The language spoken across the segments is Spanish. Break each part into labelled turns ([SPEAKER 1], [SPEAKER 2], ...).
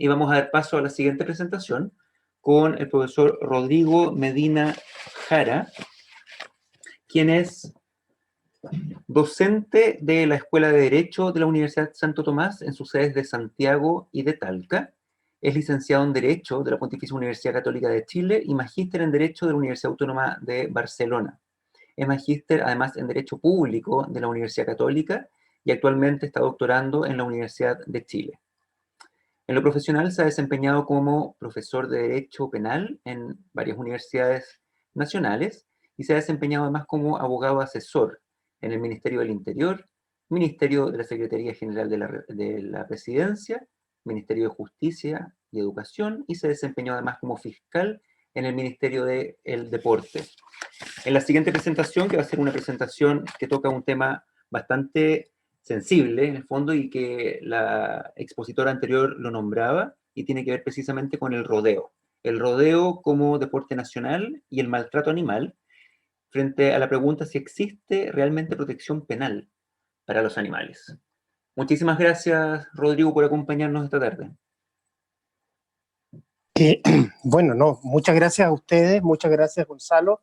[SPEAKER 1] Y vamos a dar paso a la siguiente presentación con el profesor Rodrigo Medina Jara, quien es docente de la Escuela de Derecho de la Universidad Santo Tomás en sus sedes de Santiago y de Talca. Es licenciado en Derecho de la Pontificia Universidad Católica de Chile y magíster en Derecho de la Universidad Autónoma de Barcelona. Es magíster además en Derecho Público de la Universidad Católica y actualmente está doctorando en la Universidad de Chile. En lo profesional se ha desempeñado como profesor de Derecho Penal en varias universidades nacionales y se ha desempeñado además como abogado asesor en el Ministerio del Interior, Ministerio de la Secretaría General de la Presidencia, Ministerio de Justicia y Educación, y se desempeñó además como fiscal en el Ministerio del Deporte. En la siguiente presentación, que va a ser una presentación que toca un tema bastante sensible en el fondo y que la expositora anterior lo nombraba y tiene que ver precisamente con el rodeo. El rodeo como deporte nacional y el maltrato animal frente a la pregunta si existe realmente protección penal para los animales. Muchísimas gracias, Rodrigo, por acompañarnos esta tarde.
[SPEAKER 2] Bueno, no, muchas gracias a ustedes, muchas gracias, Gonzalo.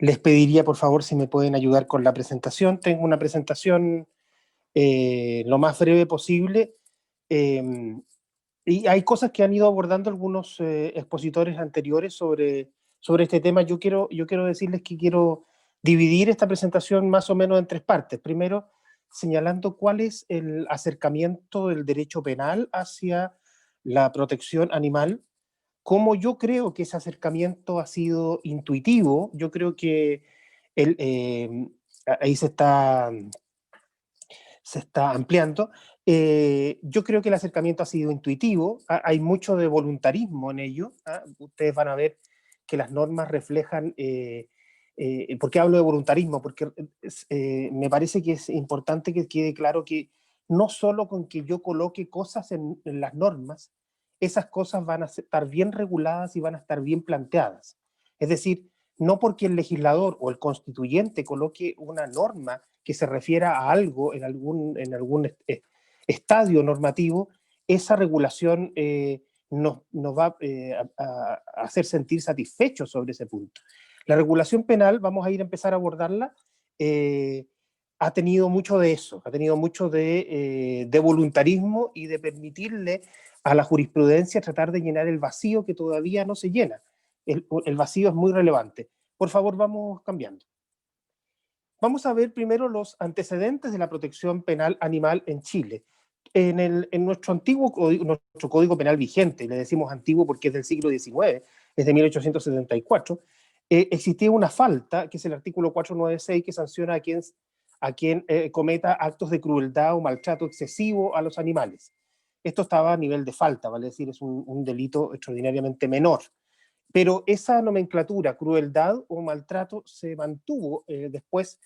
[SPEAKER 2] Les pediría, por favor, si me pueden ayudar con la presentación. Tengo una presentación lo más breve posible. Y hay cosas que han ido abordando algunos expositores anteriores sobre este tema. Yo quiero decirles que quiero dividir esta presentación más o menos en tres partes. Primero, señalando cuál es el acercamiento del derecho penal hacia la protección animal. Cómo yo creo que ese acercamiento ha sido intuitivo. Yo creo que ahí se está ampliando. Yo creo que el acercamiento ha sido intuitivo, hay mucho de voluntarismo en ello. Ustedes van a ver que las normas reflejan, ¿por qué hablo de voluntarismo? Porque me parece que es importante que quede claro que no solo con que yo coloque cosas en las normas, esas cosas van a estar bien reguladas y van a estar bien planteadas. Es decir, no porque el legislador o el constituyente coloque una norma que se refiera a algo en algún estadio normativo, esa regulación nos va a hacer sentir satisfechos sobre ese punto. La regulación penal, vamos a empezar a abordarla, ha tenido mucho de eso, ha tenido mucho de voluntarismo y de permitirle a la jurisprudencia tratar de llenar el vacío que todavía no se llena. El vacío es muy relevante. Por favor, vamos cambiando. Vamos a ver primero los antecedentes de la protección penal animal en Chile. En nuestro antiguo nuestro código penal vigente, le decimos antiguo porque es del siglo XIX, es de 1874, existía una falta, que es el artículo 496, que sanciona a quien cometa actos de crueldad o maltrato excesivo a los animales. Esto estaba a nivel de falta, vale decir, es un delito extraordinariamente menor. Pero esa nomenclatura, crueldad o maltrato, se mantuvo después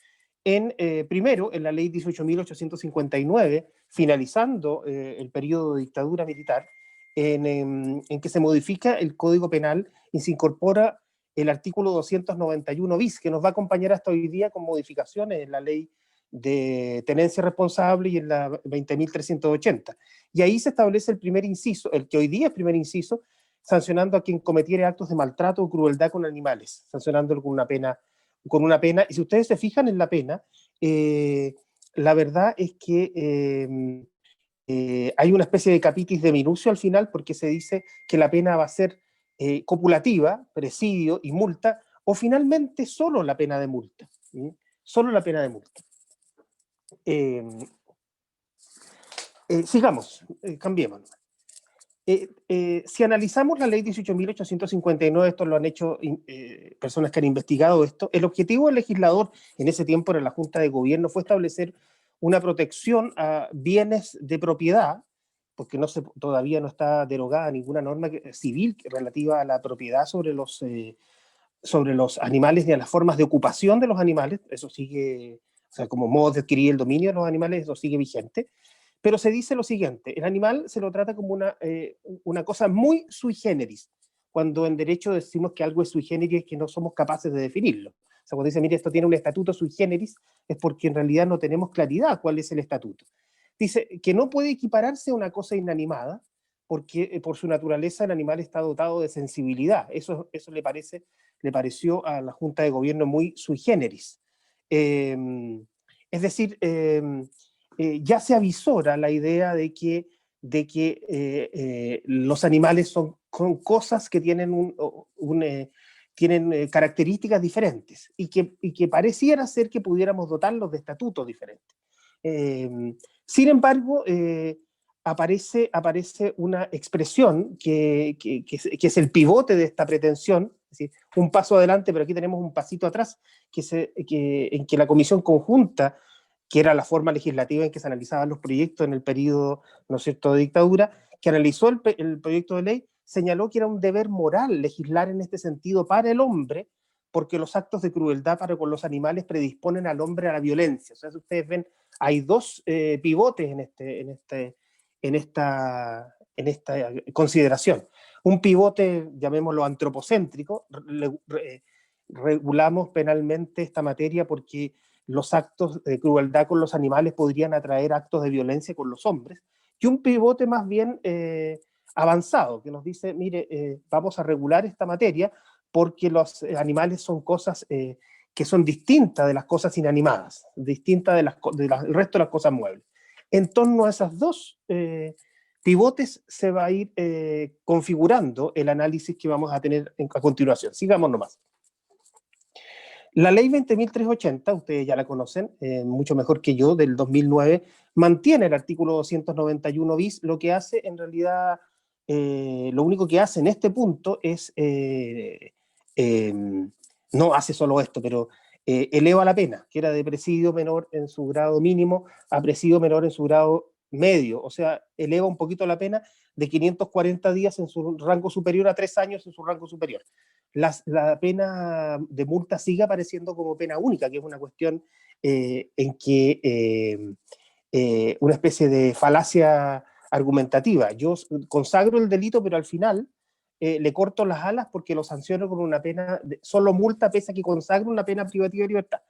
[SPEAKER 2] primero en la ley 18.859, finalizando el periodo de dictadura militar, en que se modifica el Código Penal y se incorpora el artículo 291 bis, que nos va a acompañar hasta hoy día con modificaciones en la ley de tenencia responsable y en la 20.380. Y ahí se establece el primer inciso, el que hoy día es primer inciso, sancionando a quien cometiera actos de maltrato o crueldad con animales, sancionándolo con una pena. Y si ustedes se fijan en la pena, la verdad es que hay una especie de capitis de minucio al final, porque se dice que la pena va a ser copulativa, presidio y multa, o finalmente solo la pena de multa. ¿Sí? Solo la pena de multa. Sigamos, cambiemos. Si analizamos la ley 18.859, esto lo han hecho personas que han investigado esto, el objetivo del legislador en ese tiempo era la Junta de Gobierno, fue establecer una protección a bienes de propiedad, porque todavía no está derogada ninguna norma civil relativa a la propiedad sobre los animales ni a las formas de ocupación de los animales. Eso sigue, o sea, como modo de adquirir el dominio de los animales, eso sigue vigente. Pero se dice lo siguiente: el animal se lo trata como una cosa muy sui generis. Cuando en derecho decimos que algo es sui generis es que no somos capaces de definirlo. O sea, cuando dice, mire, esto tiene un estatuto sui generis, es porque en realidad no tenemos claridad cuál es el estatuto. Dice que no puede equipararse a una cosa inanimada, porque por su naturaleza el animal está dotado de sensibilidad. Eso le pareció a la Junta de Gobierno muy sui generis. Es decir, ya se avisora la idea de que los animales son cosas que tienen, tienen características diferentes y que pareciera ser que pudiéramos dotarlos de estatutos diferentes. Sin embargo, aparece una expresión que es el pivote de esta pretensión, es decir, un paso adelante, pero aquí tenemos un pasito atrás, en que la Comisión Conjunta, que era la forma legislativa en que se analizaban los proyectos en el periodo, ¿no es cierto?, de dictadura, que analizó el proyecto de ley, señaló que era un deber moral legislar en este sentido para el hombre, porque los actos de crueldad para con los animales predisponen al hombre a la violencia. O sea, si ustedes ven, hay dos pivotes en esta consideración. Un pivote, llamémoslo antropocéntrico, regulamos penalmente esta materia porque los actos de crueldad con los animales podrían atraer actos de violencia con los hombres, y un pivote más bien avanzado, que nos dice, mire, vamos a regular esta materia porque los animales son cosas que son distintas de las cosas inanimadas, distintas del resto de las cosas muebles. En torno a esas dos pivotes se va a ir configurando el análisis que vamos a tener a continuación. Sigamos nomás. La ley 20.380, ustedes ya la conocen, mucho mejor que yo, del 2009, mantiene el artículo 291 bis, lo que hace en realidad, lo único que hace en este punto es, no hace solo esto, pero eleva la pena, que era de presidio menor en su grado mínimo a presidio menor en su grado medio, o sea, eleva un poquito la pena de 540 días en su rango superior a 3 años en su rango superior. La pena de multa sigue apareciendo como pena única, que es una cuestión en que una especie de falacia argumentativa. Yo consagro el delito, pero al final le corto las alas porque lo sanciono con una pena, solo multa pese a que consagro una pena privativa de libertad.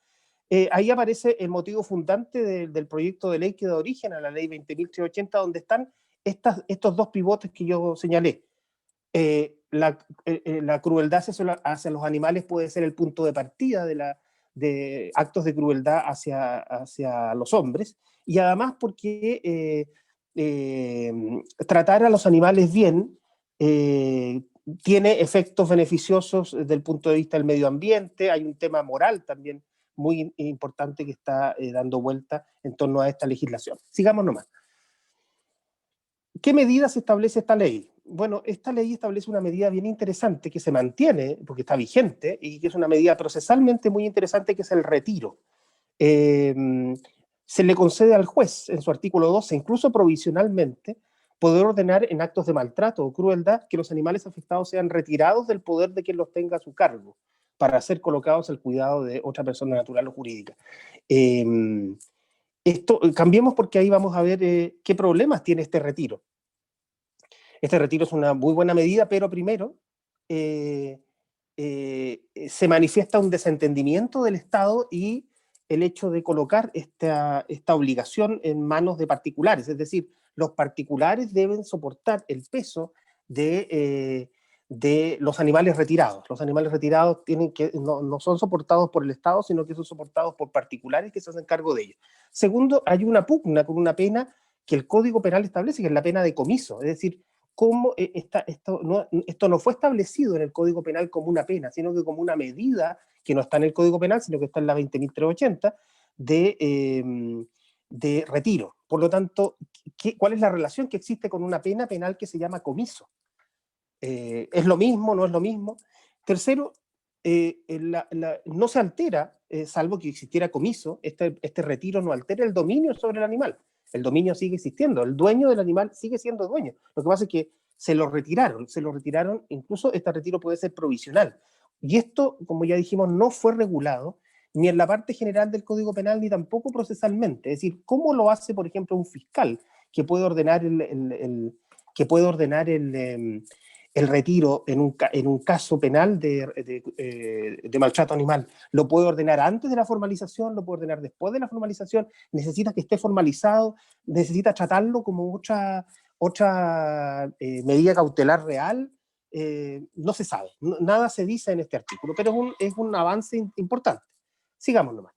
[SPEAKER 2] Ahí aparece el motivo fundante del proyecto de ley que da origen a la ley 20.380, donde están estos dos pivotes que yo señalé. La crueldad hacia los animales puede ser el punto de partida de actos de crueldad hacia los hombres, y además porque tratar a los animales bien tiene efectos beneficiosos desde el punto de vista del medio ambiente. Hay un tema moral también muy importante que está dando vuelta en torno a esta legislación. Sigamos nomás. ¿Qué medidas establece esta ley? Bueno, esta ley establece una medida bien interesante que se mantiene, porque está vigente, y que es una medida procesalmente muy interesante, que es el retiro. Se le concede al juez, en su artículo 12, incluso provisionalmente, poder ordenar en actos de maltrato o crueldad que los animales afectados sean retirados del poder de quien los tenga a su cargo, para ser colocados al cuidado de otra persona natural o jurídica. Cambiemos, porque ahí vamos a ver qué problemas tiene este retiro. Este retiro es una muy buena medida, pero primero se manifiesta un desentendimiento del Estado y el hecho de colocar esta obligación en manos de particulares, es decir, los particulares deben soportar el peso de los animales retirados. Los animales retirados no son soportados por el Estado, sino que son soportados por particulares que se hacen cargo de ellos. Segundo, hay una pugna con una pena que el Código Penal establece, que es la pena de comiso, es decir, cómo esto no fue establecido en el Código Penal como una pena, sino que como una medida que no está en el Código Penal, sino que está en la 20.380 de retiro. Por lo tanto, ¿cuál es la relación que existe con una pena penal que se llama comiso? ¿Es lo mismo? ¿No es lo mismo? Tercero, no se altera, salvo que existiera comiso, este retiro no altera el dominio sobre el animal. El dominio sigue existiendo, el dueño del animal sigue siendo dueño. Lo que pasa es que se lo retiraron, incluso este retiro puede ser provisional. Y esto, como ya dijimos, no fue regulado ni en la parte general del Código Penal, ni tampoco procesalmente. Es decir, ¿cómo lo hace, por ejemplo, un fiscal que puede ordenar el retiro en un caso penal de maltrato animal, ¿lo puede ordenar antes de la formalización? ¿Lo puede ordenar después de la formalización? ¿Necesita que esté formalizado? ¿Necesita tratarlo como otra medida cautelar real? No se sabe, nada se dice en este artículo, pero es un avance importante. Sigamos nomás.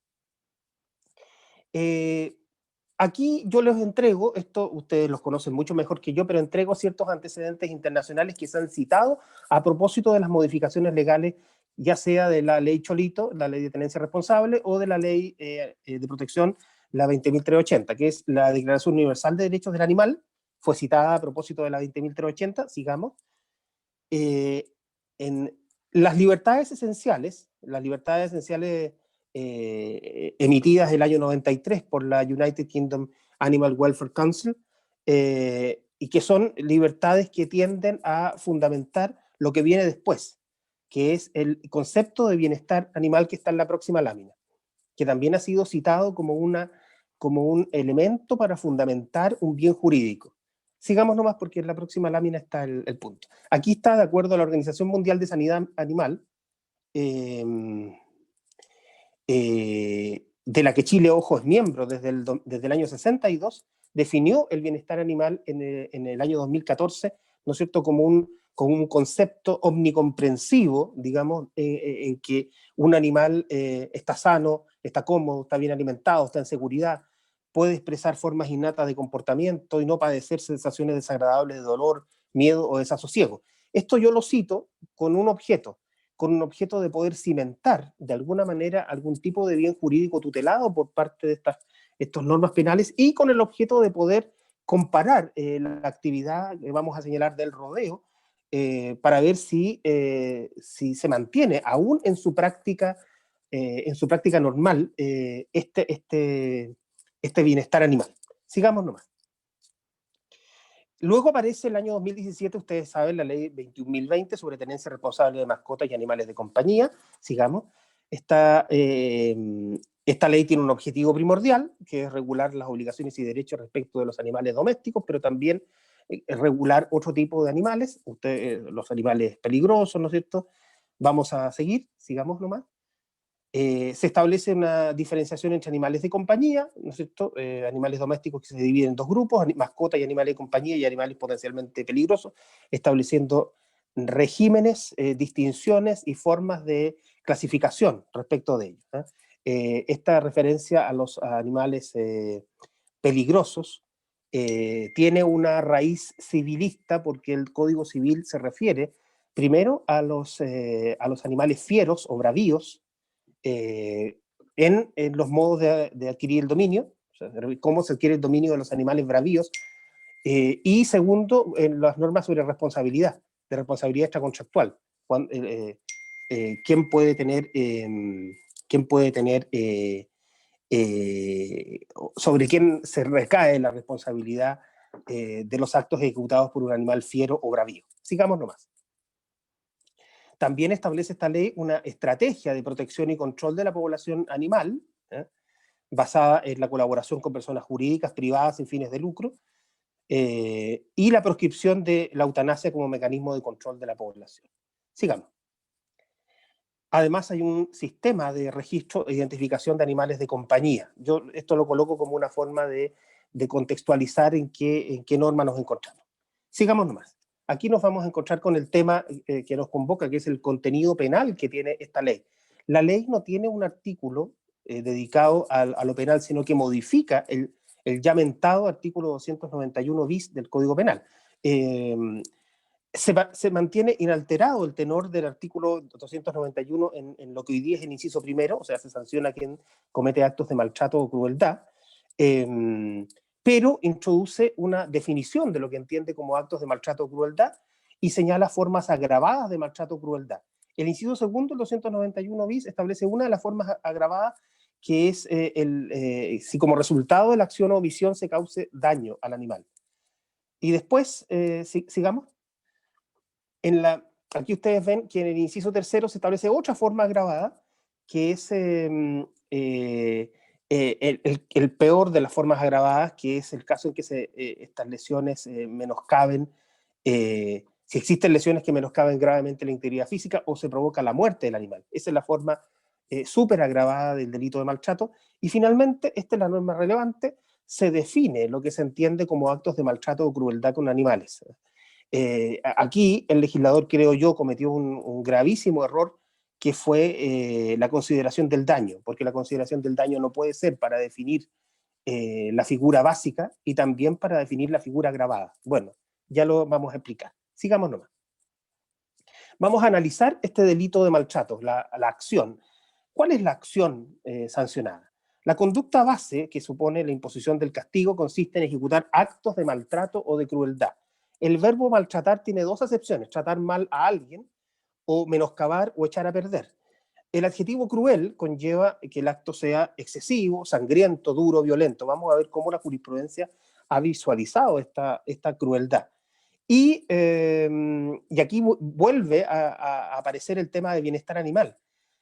[SPEAKER 2] Aquí yo les entrego, esto ustedes los conocen mucho mejor que yo, pero entrego ciertos antecedentes internacionales que se han citado a propósito de las modificaciones legales, ya sea de la ley Cholito, la ley de tenencia responsable, o de la ley de protección, la 20.380, que es la Declaración Universal de Derechos del Animal, fue citada a propósito de la 20.380, sigamos. En las libertades esenciales emitidas el año 93 por la United Kingdom Animal Welfare Council, y que son libertades que tienden a fundamentar lo que viene después, que es el concepto de bienestar animal que está en la próxima lámina, que también ha sido citado como un elemento para fundamentar un bien jurídico. Sigamos nomás porque en la próxima lámina está el punto. Aquí está, de acuerdo a la Organización Mundial de Sanidad Animal, de la que Chile, ojo, es miembro desde el año 62, definió el bienestar animal en el año 2014, ¿no es cierto?, como un concepto omnicomprensivo, digamos, en que un animal está sano, está cómodo, está bien alimentado, está en seguridad, puede expresar formas innatas de comportamiento y no padecer sensaciones desagradables de dolor, miedo o desasosiego. Esto yo lo cito con un objeto de poder cimentar de alguna manera algún tipo de bien jurídico tutelado por parte de estas normas penales, y con el objeto de poder comparar la actividad que vamos a señalar del rodeo para ver si se mantiene aún en su práctica normal este bienestar animal. Sigamos nomás. Luego aparece el año 2017, ustedes saben, la ley 21.020 sobre tenencia responsable de mascotas y animales de compañía. Sigamos. Esta ley tiene un objetivo primordial, que es regular las obligaciones y derechos respecto de los animales domésticos, pero también regular otro tipo de animales, los animales peligrosos, ¿no es cierto? Vamos a seguir, sigamos nomás. Se establece una diferenciación entre animales de compañía, ¿no es cierto? Animales domésticos que se dividen en dos grupos, mascotas y animales de compañía, y animales potencialmente peligrosos, estableciendo regímenes, distinciones y formas de clasificación respecto de ellos. Esta referencia a los animales peligrosos tiene una raíz civilista, porque el Código Civil se refiere primero a los animales fieros o bravíos, en los modos de adquirir el dominio, o sea, cómo se adquiere el dominio de los animales bravíos, y segundo, en las normas sobre responsabilidad, de responsabilidad extracontractual. ¿Quién puede tener, sobre quién se recae la responsabilidad de los actos ejecutados por un animal fiero o bravío? Sigamos nomás. También establece esta ley una estrategia de protección y control de la población animal, basada en la colaboración con personas jurídicas privadas sin fines de lucro, y la proscripción de la eutanasia como mecanismo de control de la población. Sigamos. Además hay un sistema de registro e identificación de animales de compañía. Yo esto lo coloco como una forma de contextualizar en qué norma nos encontramos. Sigamos nomás. Aquí nos vamos a encontrar con el tema que nos convoca, que es el contenido penal que tiene esta ley. La ley no tiene un artículo dedicado a lo penal, sino que modifica el ya mentado artículo 291 bis del Código Penal. Se mantiene inalterado el tenor del artículo 291 en lo que hoy día es el inciso primero, o sea, se sanciona a quien comete actos de maltrato o crueldad, pero introduce una definición de lo que entiende como actos de maltrato o crueldad y señala formas agravadas de maltrato o crueldad. El inciso segundo, el 291 bis, establece una de las formas agravadas, que es si como resultado de la acción o omisión se cause daño al animal. Y después, sigamos. Aquí ustedes ven que en el inciso tercero se establece otra forma agravada, que es el peor de las formas agravadas, que es el caso en que estas lesiones menoscaben si existen lesiones que menoscaben gravemente la integridad física o se provoca la muerte del animal. Esa es la forma súper agravada del delito de maltrato. Y finalmente, esta es la norma relevante, se define lo que se entiende como actos de maltrato o crueldad con animales. Aquí el legislador, creo yo, cometió un gravísimo error, que fue la consideración del daño, porque la consideración del daño no puede ser para definir la figura básica y también para definir la figura agravada. Bueno, ya lo vamos a explicar. Sigamos nomás. Vamos a analizar este delito de maltrato, la acción. ¿Cuál es la acción sancionada? La conducta base, que supone la imposición del castigo, consiste en ejecutar actos de maltrato o de crueldad. El verbo maltratar tiene dos acepciones: tratar mal a alguien o menoscabar o echar a perder. El adjetivo cruel conlleva que el acto sea excesivo, sangriento, duro, violento. Vamos a ver cómo la jurisprudencia ha visualizado esta crueldad. Y aquí vuelve a aparecer el tema de bienestar animal.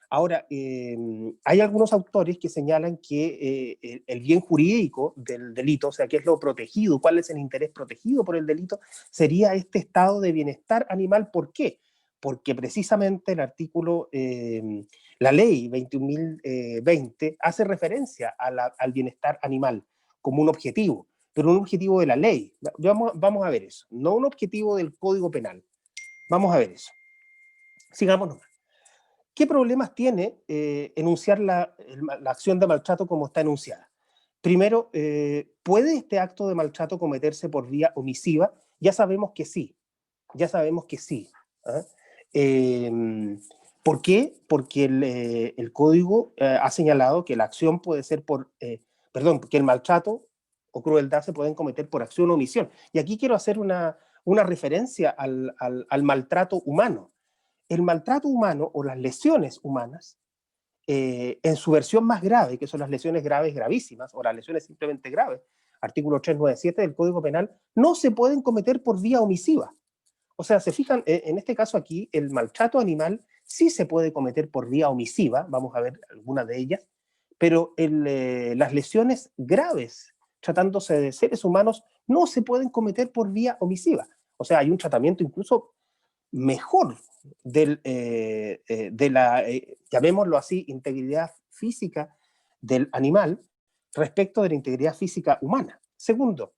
[SPEAKER 2] Ahora, hay algunos autores que señalan que el bien jurídico del delito, o sea, qué es lo protegido, cuál es el interés protegido por el delito, sería este estado de bienestar animal. ¿Por qué? Porque precisamente el artículo, la ley 21.020 hace referencia al bienestar animal como un objetivo, pero un objetivo de la ley. Vamos a ver eso, no un objetivo del Código Penal. Vamos a ver eso. Sigamos nomás. ¿Qué problemas tiene enunciar la acción de maltrato como está enunciada? Primero, ¿puede este acto de maltrato cometerse por vía omisiva? Ya sabemos que sí, ya sabemos que sí. ¿Por qué? Porque el código ha señalado que la acción puede ser que el maltrato o crueldad se pueden cometer por acción o omisión. Y aquí quiero hacer una referencia al maltrato humano. El maltrato humano o las lesiones humanas, en su versión más grave, que son las lesiones graves gravísimas, o las lesiones simplemente graves, artículo 397 del Código Penal, no se pueden cometer por vía omisiva. O sea, se fijan, en este caso aquí, el maltrato animal sí se puede cometer por vía omisiva, vamos a ver algunas de ellas, pero las lesiones graves, tratándose de seres humanos, no se pueden cometer por vía omisiva. O sea, hay un tratamiento incluso mejor de la, llamémoslo así, integridad física del animal respecto de la integridad física humana. Segundo,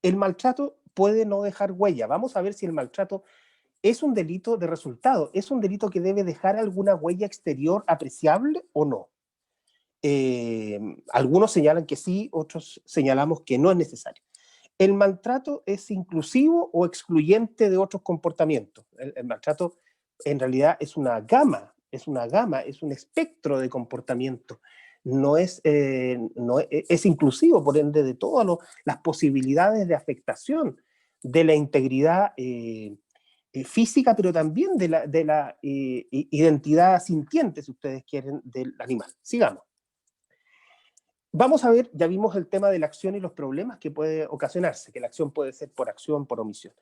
[SPEAKER 2] el maltrato puede no dejar huella. Vamos a ver si el maltrato es un delito de resultado, es un delito que debe dejar alguna huella exterior apreciable o no. Algunos señalan que sí, otros señalamos que no es necesario. ¿El maltrato es inclusivo o excluyente de otros comportamientos? El maltrato en realidad es una gama, es un espectro de comportamiento. No es inclusivo, por ende, de todas las posibilidades de afectación de la integridad física, pero también de la identidad sintiente, si ustedes quieren, del animal. Sigamos. Vamos a ver, ya vimos el tema de la acción y los problemas que puede ocasionarse, que la acción puede ser por acción, por omisión.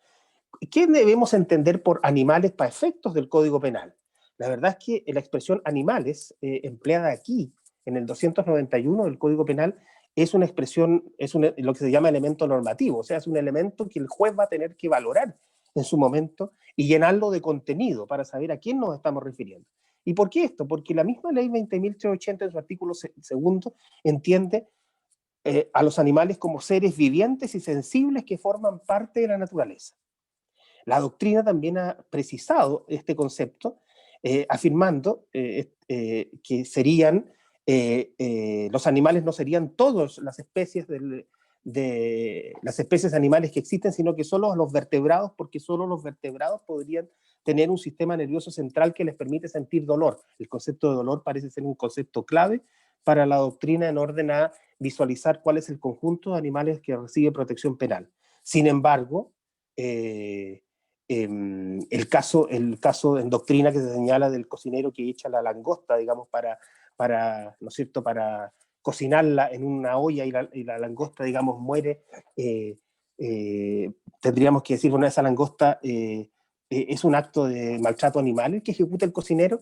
[SPEAKER 2] ¿Qué debemos entender por animales para efectos del Código Penal? La verdad es que la expresión animales, empleada aquí, en el 291 del Código Penal, es una expresión, lo que se llama elemento normativo, o sea, es un elemento que el juez va a tener que valorar en su momento y llenarlo de contenido para saber a quién nos estamos refiriendo. ¿Y por qué esto? Porque la misma ley 20.380 en su artículo segundo entiende a los animales como seres vivientes y sensibles que forman parte de la naturaleza. La doctrina también ha precisado este concepto, afirmando que serían, los animales no serían todas las especies las especies animales que existen, sino que solo los vertebrados, porque solo los vertebrados podrían tener un sistema nervioso central que les permite sentir dolor. El concepto de dolor parece ser un concepto clave para la doctrina en orden a visualizar cuál es el conjunto de animales que recibe protección penal. Sin embargo, el caso en doctrina que se señala del cocinero que echa la langosta, digamos, ¿no es cierto?, para cocinarla en una olla y la langosta, digamos, muere, tendríamos que decir, bueno, esa langosta es un acto de maltrato animal el que ejecuta el cocinero.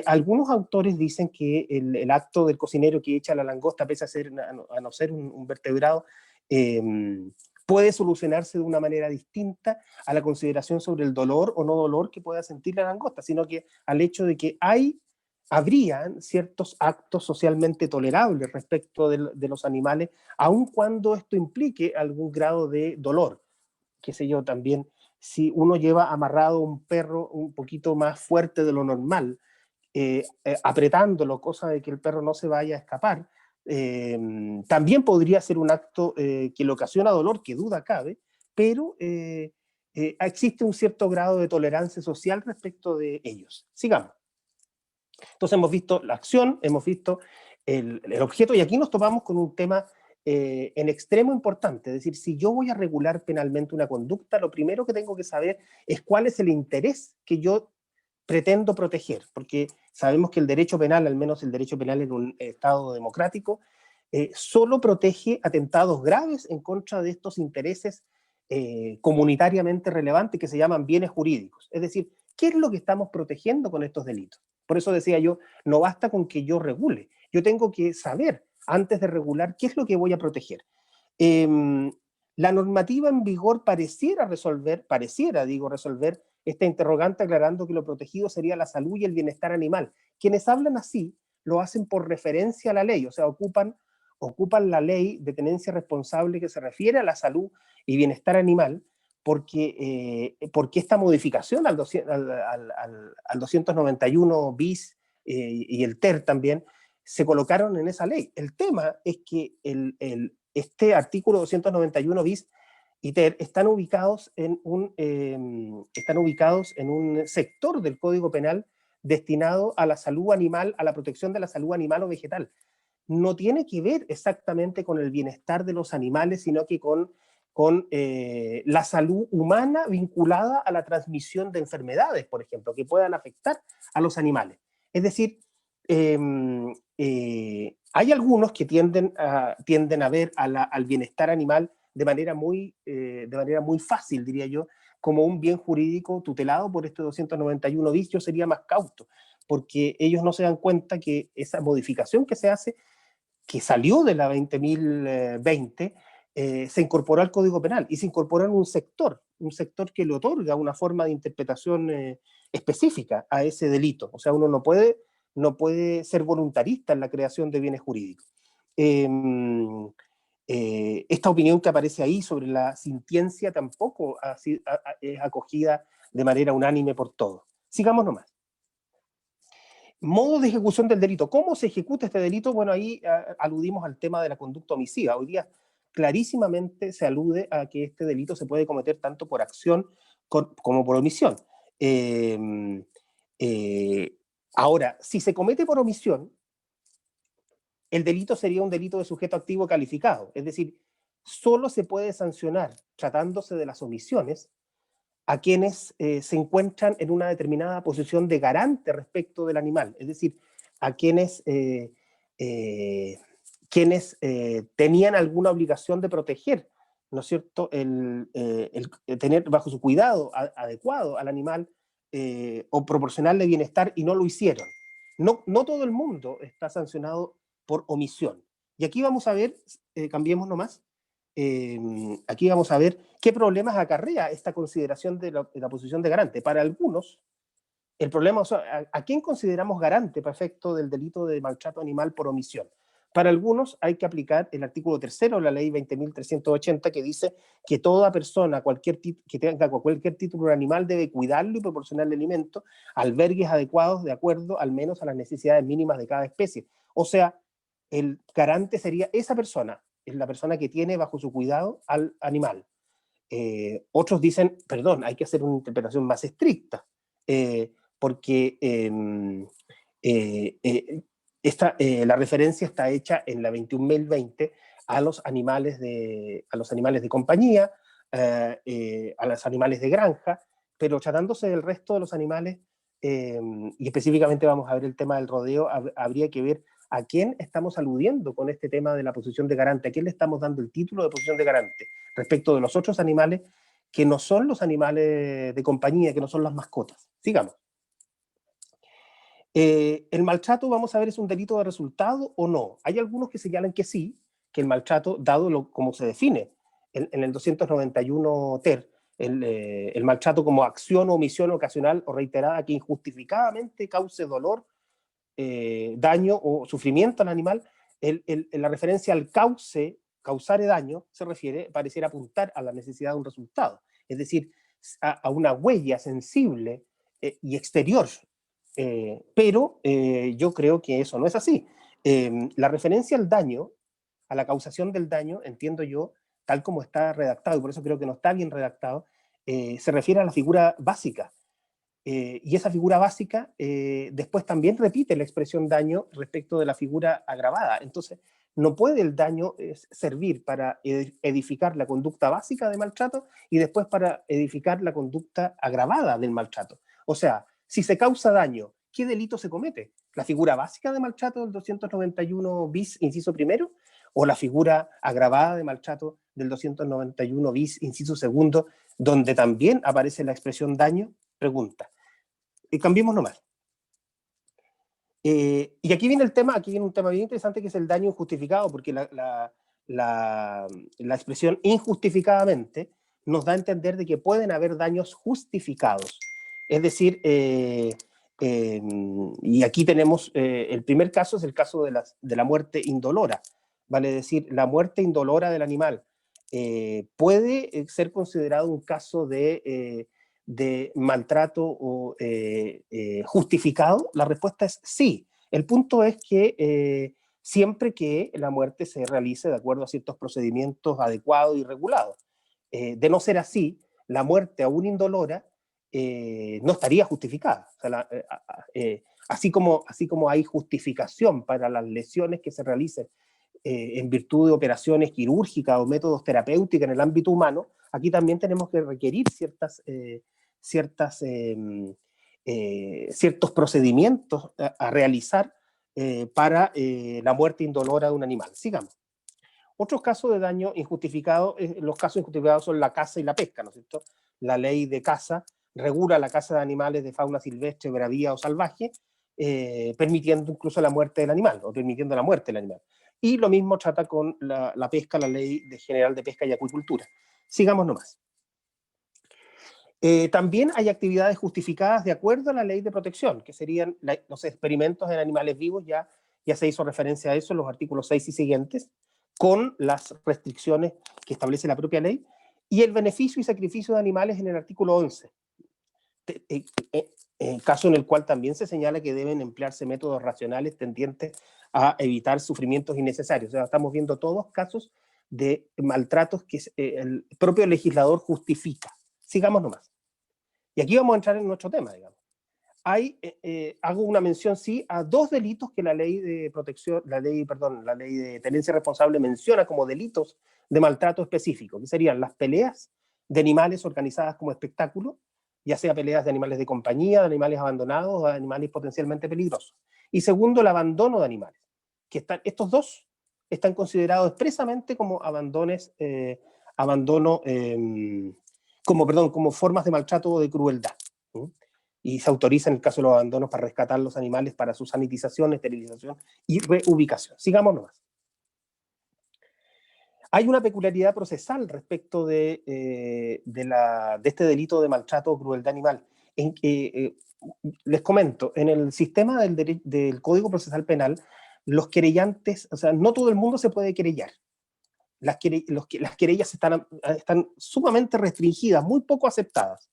[SPEAKER 2] Algunos autores dicen que el acto del cocinero que echa la langosta, pese a no ser un vertebrado, puede solucionarse de una manera distinta a la consideración sobre el dolor o no dolor que pueda sentir la langosta, sino que al hecho de que habrían ciertos actos socialmente tolerables respecto de los animales, aun cuando esto implique algún grado de dolor. Qué sé yo, también, si uno lleva amarrado un perro un poquito más fuerte de lo normal, apretándolo, cosa de que el perro no se vaya a escapar, también podría ser un acto que le ocasiona dolor, que duda cabe, pero existe un cierto grado de tolerancia social respecto de ellos. Sigamos. Entonces hemos visto la acción, hemos visto el objeto, y aquí nos topamos con un tema en extremo importante. Es decir, si yo voy a regular penalmente una conducta, lo primero que tengo que saber es cuál es el interés que yo pretendo proteger, porque sabemos que el derecho penal, al menos el derecho penal en un Estado democrático, solo protege atentados graves en contra de estos intereses comunitariamente relevantes que se llaman bienes jurídicos. Es decir, ¿qué es lo que estamos protegiendo con estos delitos? Por eso decía yo, no basta con que yo regule, yo tengo que saber antes de regular qué es lo que voy a proteger. La normativa en vigor pareciera resolver esta interrogante, aclarando que lo protegido sería la salud y el bienestar animal. Quienes hablan así lo hacen por referencia a la ley, o sea, ocupan la ley de tenencia responsable que se refiere a la salud y bienestar animal, porque esta modificación al 291 bis y el TER también se colocaron en esa ley. El tema es que este artículo 291 bis y TER están ubicados en un sector del Código Penal destinado a la salud animal, a la protección de la salud animal o vegetal. No tiene que ver exactamente con el bienestar de los animales, sino que con la salud humana vinculada a la transmisión de enfermedades, por ejemplo, que puedan afectar a los animales. Es decir, hay algunos que tienden a ver al bienestar animal de manera muy fácil, diría yo, como un bien jurídico tutelado por este 291 bis. Yo sería más cauto, porque ellos no se dan cuenta que esa modificación que se hace, que salió de la 20.020, se incorporó al Código Penal y se incorporó en un sector que le otorga una forma de interpretación específica a ese delito. O sea, uno no puede ser voluntarista en la creación de bienes jurídicos. Esta opinión que aparece ahí sobre la sintiencia tampoco es acogida de manera unánime por todos. Sigamos nomás. Modo de ejecución del delito. ¿Cómo se ejecuta este delito? Bueno, ahí aludimos al tema de la conducta homicida. Hoy día clarísimamente se alude a que este delito se puede cometer tanto por acción como por omisión. Ahora, si se comete por omisión, el delito sería un delito de sujeto activo calificado. Es decir, solo se puede sancionar, tratándose de las omisiones, a quienes se encuentran en una determinada posición de garante respecto del animal, es decir, a quienes tenían alguna obligación de proteger, ¿no es cierto?, el tener bajo su cuidado adecuado al animal o proporcionarle bienestar y no lo hicieron. No todo el mundo está sancionado por omisión. Y aquí vamos a ver, cambiemos nomás, aquí vamos a ver qué problemas acarrea esta consideración de la posición de garante. Para algunos, el problema, o sea, ¿a quién consideramos garante para efecto del delito de maltrato animal por omisión? Para algunos hay que aplicar el artículo 3º de la ley 20.380, que dice que toda persona que tenga cualquier título de animal debe cuidarlo y proporcionarle alimento, albergues adecuados de acuerdo al menos a las necesidades mínimas de cada especie. O sea, el garante sería esa persona, es la persona que tiene bajo su cuidado al animal. Otros dicen, perdón, hay que hacer una interpretación más estricta, porque la referencia está hecha en la 21.020 a los animales de compañía, a los animales de granja, pero tratándose del resto de los animales, y específicamente vamos a ver el tema del rodeo, habría que ver a quién estamos aludiendo con este tema de la posición de garante, a quién le estamos dando el título de posición de garante respecto de los otros animales que no son los animales de compañía, que no son las mascotas. Sigamos. ¿El maltrato, vamos a ver, es un delito de resultado o no? Hay algunos que señalan que sí, que el maltrato, dado como se define en el 291 ter, el maltrato como acción o omisión ocasional o reiterada que injustificadamente cause dolor, daño o sufrimiento al animal, la referencia al causare daño, se refiere, pareciera apuntar a la necesidad de un resultado, es decir, a una huella sensible y exterior, pero yo creo que eso no es así. La referencia al daño, a la causación del daño, entiendo yo, tal como está redactado, y por eso creo que no está bien redactado, se refiere a la figura básica. Y esa figura básica después también repite la expresión daño respecto de la figura agravada. Entonces, no puede el daño servir para edificar la conducta básica de maltrato y después para edificar la conducta agravada del maltrato. O sea, si se causa daño, ¿qué delito se comete? ¿La figura básica de maltrato del 291 bis, inciso primero? ¿O la figura agravada de maltrato del 291 bis, inciso segundo, donde también aparece la expresión daño? Pregunta. Cambiemos nomás. Y aquí viene un tema bien interesante que es el daño injustificado, porque la expresión injustificadamente nos da a entender de que pueden haber daños justificados. Es decir, y aquí tenemos, el primer caso es el caso de la muerte indolora, vale decir, la muerte indolora del animal puede ser considerado un caso de maltrato o justificado. La respuesta es sí. El punto es que siempre que la muerte se realice de acuerdo a ciertos procedimientos adecuados y regulados. De no ser así, la muerte aún indolora no estaría justificada. O sea, así como hay justificación para las lesiones que se realicen en virtud de operaciones quirúrgicas o métodos terapéuticos en el ámbito humano, aquí también tenemos que requerir ciertos procedimientos a realizar para la muerte indolora de un animal. Sigamos. Otros casos de daño injustificado, los casos injustificados son la caza y la pesca, ¿no es cierto? La ley de caza regula la caza de animales de fauna silvestre, bravía o salvaje, permitiendo incluso la muerte del animal, o permitiendo la muerte del animal. Y lo mismo trata con la pesca, la ley general de pesca y acuicultura. Sigamos nomás. También hay actividades justificadas de acuerdo a la ley de protección, que serían los experimentos en animales vivos, ya se hizo referencia a eso en los artículos 6 y siguientes, con las restricciones que establece la propia ley, y el beneficio y sacrificio de animales en el artículo 11, caso en el cual también se señala que deben emplearse métodos racionales tendientes a evitar sufrimientos innecesarios. O sea, estamos viendo todos casos de maltratos que el propio legislador justifica. Sigamos nomás. Y aquí vamos a entrar en nuestro tema, digamos. Hago una mención, sí, a dos delitos que la ley de protección, la ley de tenencia responsable menciona como delitos de maltrato específico, que serían las peleas de animales organizadas como espectáculo, ya sea peleas de animales de compañía, de animales abandonados o de animales potencialmente peligrosos. Y segundo, el abandono de animales. Estos dos están considerados expresamente como como formas de maltrato o de crueldad. Y se autoriza en el caso de los abandonos para rescatar los animales para su sanitización, esterilización y reubicación. Sigamos nomás. Hay una peculiaridad procesal respecto de este delito de maltrato o crueldad animal. Les comento, en el sistema del Código Procesal Penal, los querellantes, o sea, no todo el mundo se puede querellar. Las querellas están sumamente restringidas, muy poco aceptadas.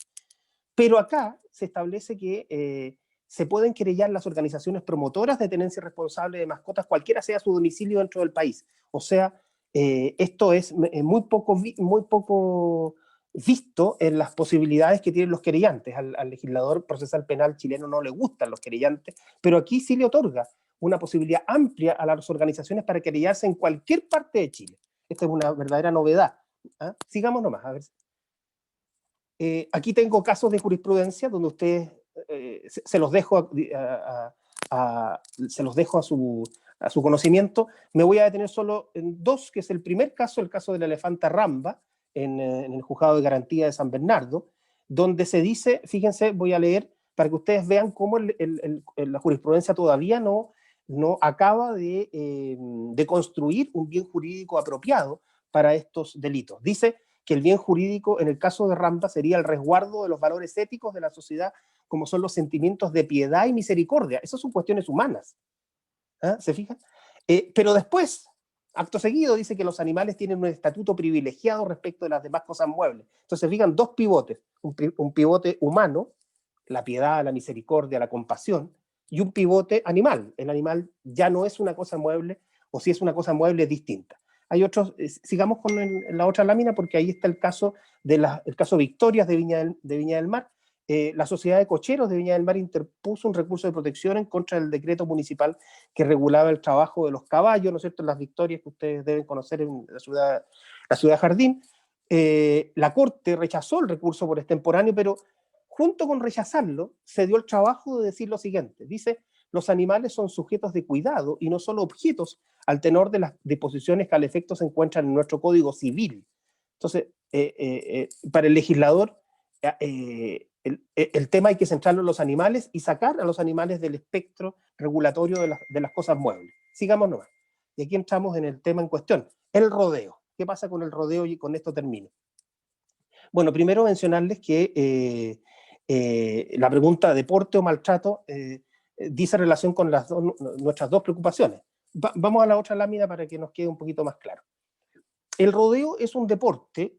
[SPEAKER 2] Pero acá se establece que se pueden querellar las organizaciones promotoras de tenencia responsable de mascotas, cualquiera sea su domicilio dentro del país. O sea, esto es muy poco visto en las posibilidades que tienen los querellantes. Al legislador procesal penal chileno no le gustan los querellantes, pero aquí sí le otorga una posibilidad amplia a las organizaciones para querellarse en cualquier parte de Chile. Esta es una verdadera novedad. ¿Ah? Sigamos nomás, a ver. Aquí tengo casos de jurisprudencia donde ustedes se los dejo a su conocimiento. Me voy a detener solo en dos, que es el primer caso, el caso de la elefanta Ramba, en el juzgado de garantía de San Bernardo, donde se dice, fíjense, voy a leer para que ustedes vean cómo la jurisprudencia todavía no acaba de construir un bien jurídico apropiado para estos delitos. Dice que el bien jurídico en el caso de Ramba sería el resguardo de los valores éticos de la sociedad, como son los sentimientos de piedad y misericordia. Esas son cuestiones humanas. ¿Ah? ¿Se fijan? Pero después, acto seguido, dice que los animales tienen un estatuto privilegiado respecto de las demás cosas muebles. Entonces, fijan, dos pivotes, un pivote humano, la piedad, la misericordia, la compasión, y un pivote animal. El animal ya no es una cosa mueble, o si es una cosa mueble, es distinta. Hay otros, sigamos con la otra lámina, porque ahí está el caso el caso Victorias de Viña del Mar. La Sociedad de Cocheros de Viña del Mar interpuso un recurso de protección en contra del decreto municipal que regulaba el trabajo de los caballos, ¿no es cierto?, en las Victorias que ustedes deben conocer en la ciudad Jardín. La Corte rechazó el recurso por extemporáneo, pero junto con rechazarlo, se dio el trabajo de decir lo siguiente. Dice, los animales son sujetos de cuidado y no solo objetos al tenor de las disposiciones que al efecto se encuentran en nuestro Código Civil. Entonces, para el legislador, el tema hay que centrarlo en los animales y sacar a los animales del espectro regulatorio de las cosas muebles. Sigamos nomás. Y aquí entramos en el tema en cuestión, el rodeo. ¿Qué pasa con el rodeo? Y con esto termino. Bueno, primero mencionarles que la pregunta deporte o maltrato dice relación con nuestras dos preocupaciones. Vamos a la otra lámina para que nos quede un poquito más claro. El rodeo es un deporte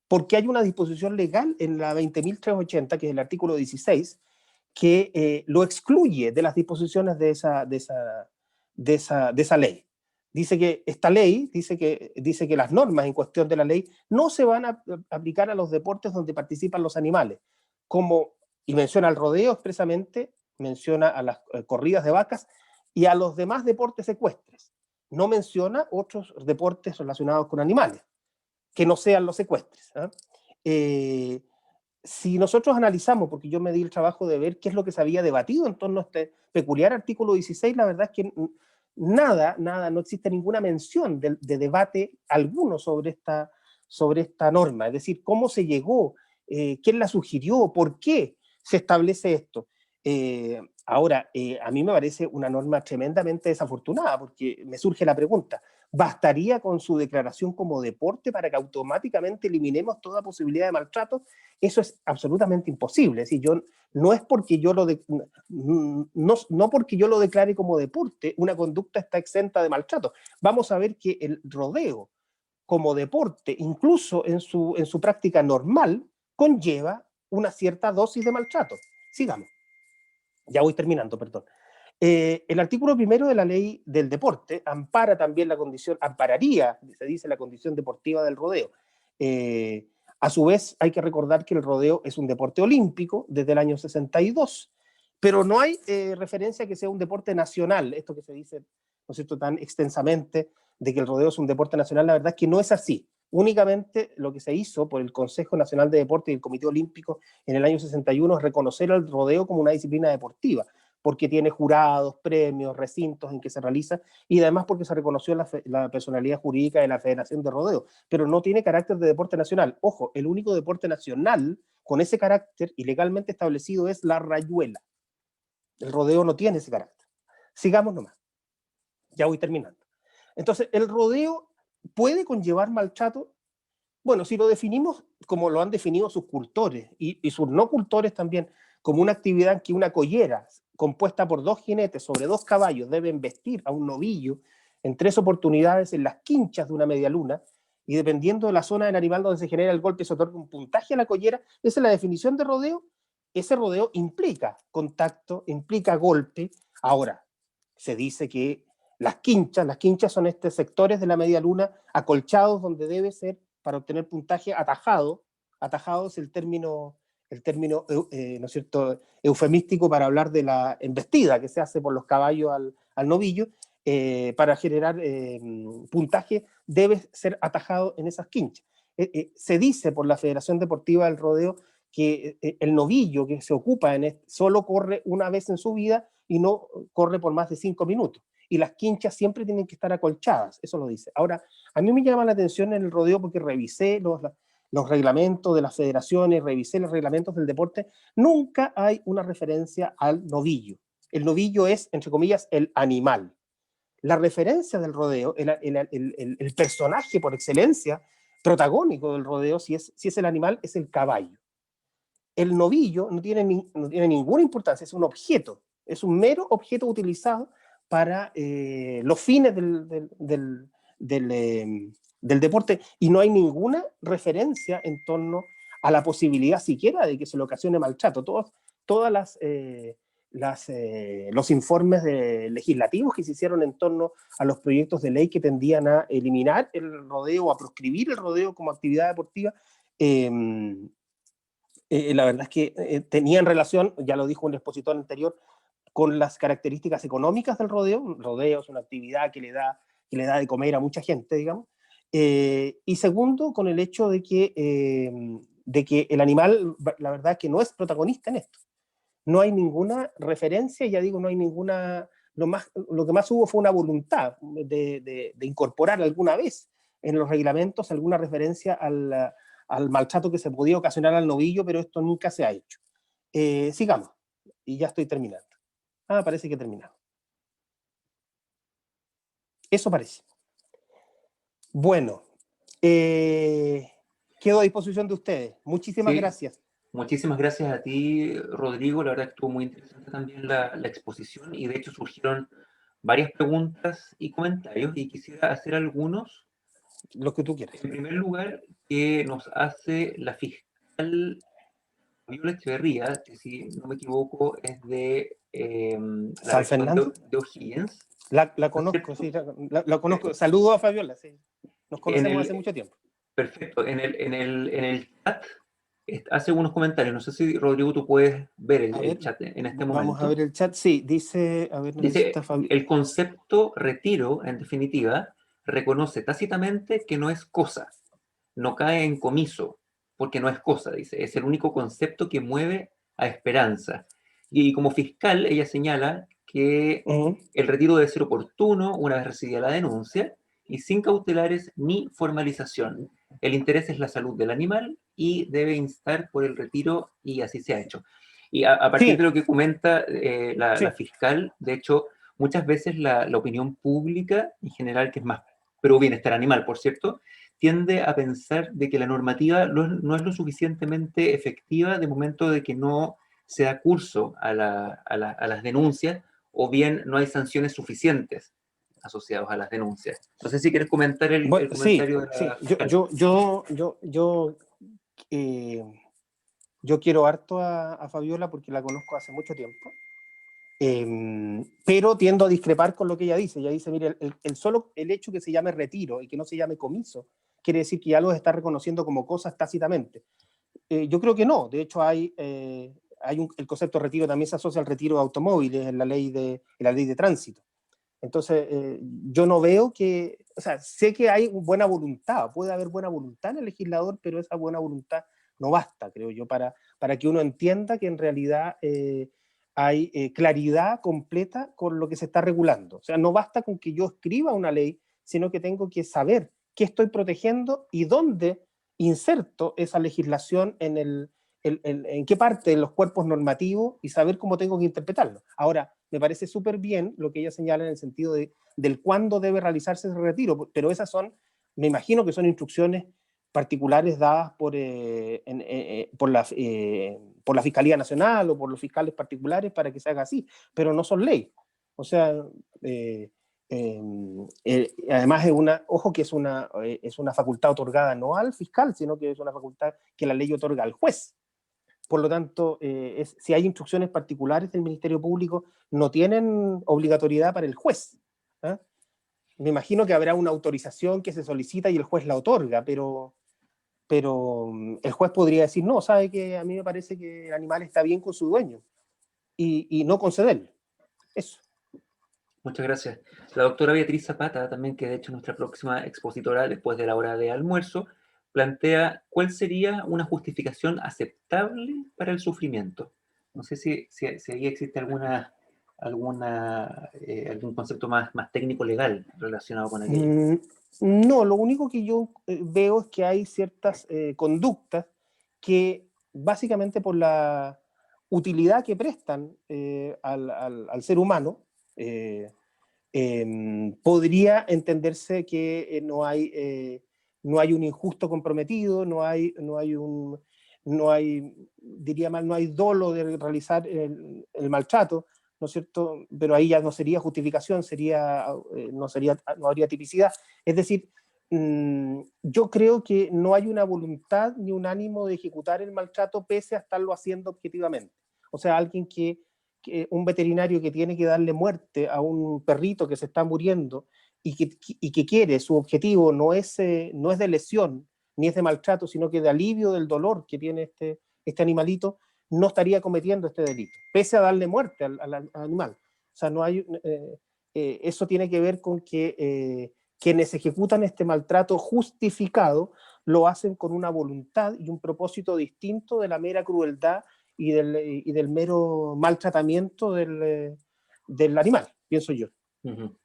[SPEAKER 2] porque hay una disposición legal en la 20.380, que es el artículo 16, que lo excluye de las disposiciones de esa ley. Dice que esta ley, dice que las normas en cuestión de la ley no se van a aplicar a los deportes donde participan los animales, y menciona el rodeo expresamente, menciona a las corridas de vacas y a los demás deportes ecuestres. No menciona otros deportes relacionados con animales, que no sean los ecuestres. Si nosotros analizamos, porque yo me di el trabajo de ver qué es lo que se había debatido en torno a este peculiar artículo 16, la verdad es que nada, no existe ninguna mención de debate alguno sobre esta norma, es decir, cómo se llegó, quién la sugirió, por qué se establece esto. Ahora, a mí me parece una norma tremendamente desafortunada, porque me surge la pregunta, ¿bastaría con su declaración como deporte para que automáticamente eliminemos toda posibilidad de maltrato? Eso es absolutamente imposible. Es decir, no es porque no porque yo lo declare como deporte, una conducta está exenta de maltrato. Vamos a ver que el rodeo como deporte, incluso en su práctica normal, conlleva una cierta dosis de maltrato. Sigamos. Ya voy terminando, perdón. El artículo 1 de la ley del deporte ampara también ampararía, se dice, la condición deportiva del rodeo. A su vez, hay que recordar que el rodeo es un deporte olímpico desde el año 62, pero no hay referencia a que sea un deporte nacional, esto que se dice, ¿no es cierto?, tan extensamente, de que el rodeo es un deporte nacional. La verdad es que no es así. Únicamente lo que se hizo por el Consejo Nacional de Deporte y el Comité Olímpico en el año 61 es reconocer al rodeo como una disciplina deportiva, porque tiene jurados, premios, recintos en que se realiza, y además porque se reconoció la personalidad jurídica de la Federación de Rodeo, pero no tiene carácter de deporte nacional. Ojo, el único deporte nacional con ese carácter y legalmente establecido es la rayuela. El rodeo no tiene ese carácter. Sigamos nomás. Ya voy terminando. Entonces, ¿el rodeo puede conllevar maltrato? Bueno, si lo definimos como lo han definido sus cultores y sus no cultores también, como una actividad en que una collera compuesta por 2 jinetes sobre 2 caballos deben vestir a un novillo en 3 oportunidades en las quinchas de una media luna, y dependiendo de la zona del animal donde se genera el golpe se otorga un puntaje a la collera. Esa es la definición de rodeo. Ese rodeo implica contacto, implica golpe. Ahora, se dice que las quinchas son estos sectores de la media luna acolchados donde debe ser, para obtener puntaje, atajado es el término ¿no es cierto?, eufemístico para hablar de la embestida que se hace por los caballos al novillo. Para generar puntaje debe ser atajado en esas quinchas. Se dice por la Federación Deportiva del Rodeo que el novillo que se ocupa solo corre una vez en su vida y no corre por más de 5 minutos. Y las quinchas siempre tienen que estar acolchadas, eso lo dice. Ahora, a mí me llama la atención en el rodeo porque revisé los reglamentos de las federaciones, revisé los reglamentos del deporte, nunca hay una referencia al novillo. El novillo es, entre comillas, el animal. la referencia del rodeo, el personaje por excelencia, protagónico del rodeo, si es el animal, es el caballo. El novillo no tiene ninguna importancia, es un objeto, es un mero objeto utilizado para los fines del deporte, y no hay ninguna referencia en torno a la posibilidad siquiera de que se le ocasione maltrato. Todas los informes legislativos que se hicieron en torno a los proyectos de ley que tendían a eliminar el rodeo, a proscribir el rodeo como actividad deportiva, la verdad es que tenían relación, ya lo dijo un expositor anterior, con las características económicas del rodeo. El rodeo es una actividad que le da de comer a mucha gente, digamos. Y segundo, con el hecho de que el animal, la verdad es que no es protagonista en esto. No hay ninguna referencia, ya digo, no hay ninguna... Lo que más hubo fue una voluntad de incorporar alguna vez en los reglamentos alguna referencia al maltrato que se podía ocasionar al novillo, pero esto nunca se ha hecho. Sigamos, y ya estoy terminando. Parece que he terminado. Eso parece. Bueno, quedo a disposición de ustedes. Muchísimas gracias.
[SPEAKER 1] Muchísimas gracias a ti, Rodrigo. La verdad que estuvo muy interesante también la exposición, y de hecho surgieron varias preguntas y comentarios, y quisiera hacer algunos.
[SPEAKER 2] Lo que tú quieras.
[SPEAKER 1] En primer lugar, que nos hace la fiscal Fabiola Echeverría, que si no me equivoco es de la
[SPEAKER 2] ¿San
[SPEAKER 1] región
[SPEAKER 2] Fernando?
[SPEAKER 1] de O'Higgins.
[SPEAKER 2] La conozco, sí, la conozco. Saludos a Fabiola, sí. Nos conocemos hace mucho tiempo.
[SPEAKER 1] Perfecto. En el chat hace unos comentarios. No sé si, Rodrigo, tú puedes ver el chat en este momento.
[SPEAKER 2] Vamos a ver el chat. Sí, dice... A ver,
[SPEAKER 1] dice, el concepto retiro, en definitiva, reconoce tácitamente que no es cosa. No cae en comiso, porque no es cosa, dice. Es el único concepto que mueve a esperanza. Y como fiscal, ella señala que el retiro debe ser oportuno una vez recibida la denuncia y sin cautelares ni formalización. El interés es la salud del animal y debe instar por el retiro, y así se ha hecho. Y a partir de lo que comenta la fiscal, de hecho, muchas veces la opinión pública en general, que es más pro bienestar animal, por cierto, tiende a pensar de que la normativa no es lo suficientemente efectiva de momento de que no se da curso a las denuncias, o bien no hay sanciones suficientes asociadas a las denuncias. No sé si quieres comentar el comentario de la fiscal.
[SPEAKER 2] Yo quiero harto a Fabiola porque la conozco hace mucho tiempo, pero tiendo a discrepar con lo que ella dice. Ella dice, mire, el hecho que se llame retiro y que no se llame comiso quiere decir que ya lo está reconociendo como cosas tácitamente. Yo creo que no. De hecho, el concepto de retiro también se asocia al retiro de automóviles en la ley de tránsito. Entonces, yo no veo que, o sea, sé que hay buena voluntad, puede haber buena voluntad en el legislador, pero esa buena voluntad no basta, creo yo, para que uno entienda que en realidad hay claridad completa con lo que se está regulando. O sea, no basta con que yo escriba una ley, sino que tengo que saber qué estoy protegiendo y dónde inserto esa legislación en qué parte de los cuerpos normativos, y saber cómo tengo que interpretarlo. Ahora, me parece súper bien lo que ella señala en el sentido del cuándo debe realizarse ese retiro, pero esas son, me imagino que son instrucciones particulares dadas por la Fiscalía Nacional o por los fiscales particulares para que se haga así, pero no son ley. O sea, además ojo que es una facultad otorgada no al fiscal, sino que es una facultad que la ley otorga al juez. Por lo tanto, si hay instrucciones particulares del Ministerio Público, no tienen obligatoriedad para el juez. Me imagino que habrá una autorización que se solicita y el juez la otorga, pero el juez podría decir, no, sabe que a mí me parece que el animal está bien con su dueño, y no concederle. Eso.
[SPEAKER 1] Muchas gracias. La doctora Beatriz Zapata, también, que de hecho nuestra próxima expositora después de la hora de almuerzo, plantea cuál sería una justificación aceptable para el sufrimiento. No sé si ahí existe algún concepto más técnico legal relacionado con aquello.
[SPEAKER 2] No, lo único que yo veo es que hay ciertas conductas que, básicamente por la utilidad que prestan al ser humano, podría entenderse que no hay un injusto comprometido, diría mal, no hay dolo de realizar el maltrato, ¿no es cierto? Pero ahí ya no sería justificación, no habría tipicidad. Es decir, yo creo que no hay una voluntad ni un ánimo de ejecutar el maltrato pese a estarlo haciendo objetivamente. O sea, un veterinario que tiene que darle muerte a un perrito que se está muriendo y que quiere, su objetivo no es de lesión, ni es de maltrato, sino que de alivio del dolor que tiene este animalito, no estaría cometiendo este delito, pese a darle muerte al animal. O sea, no hay, eso tiene que ver con que quienes ejecutan este maltrato justificado lo hacen con una voluntad y un propósito distinto de la mera crueldad y del mero maltratamiento del animal, pienso yo.
[SPEAKER 1] Uh-huh.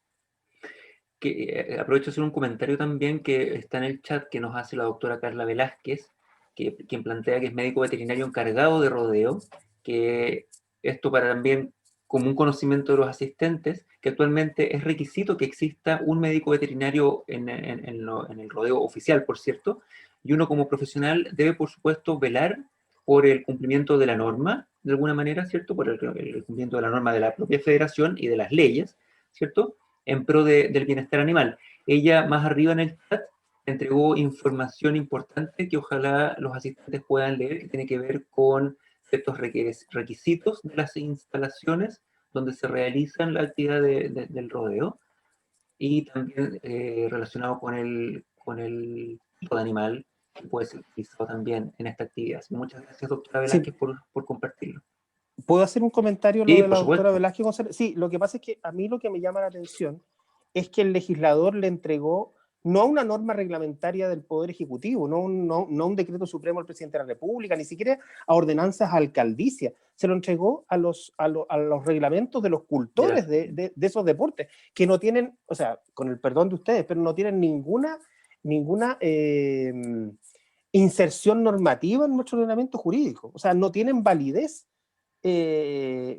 [SPEAKER 1] Aprovecho de hacer un comentario también que está en el chat que nos hace la doctora Carla Velázquez, quien plantea que es médico veterinario encargado de rodeo, que esto para también como un conocimiento de los asistentes, que actualmente es requisito que exista un médico veterinario en el rodeo oficial, por cierto, y uno como profesional debe, por supuesto, velar por el cumplimiento de la norma, de alguna manera, ¿cierto? Por el cumplimiento de la norma de la propia federación y de las leyes, ¿cierto? En pro del bienestar animal. Ella, más arriba en el chat, entregó información importante que ojalá los asistentes puedan leer, que tiene que ver con ciertos requisitos de las instalaciones donde se realizan la actividad del rodeo y también relacionado con el tipo de animal que puede ser utilizado también en esta actividad. Muchas gracias, doctora Velázquez,
[SPEAKER 2] Sí.
[SPEAKER 1] por compartirlo.
[SPEAKER 2] ¿Puedo hacer un comentario lo
[SPEAKER 1] Sí,
[SPEAKER 2] de la
[SPEAKER 1] por
[SPEAKER 2] doctora
[SPEAKER 1] supuesto.
[SPEAKER 2] Velázquez González? Sí, lo que pasa es que a mí lo que me llama la atención es que el legislador le entregó no a una norma reglamentaria del Poder Ejecutivo, no un decreto supremo del presidente de la República, ni siquiera a ordenanzas alcaldicias, se lo entregó a los reglamentos de los cultores de esos deportes, que no tienen, o sea, con el perdón de ustedes, pero no tienen ninguna inserción normativa en nuestro ordenamiento jurídico, o sea, no tienen validez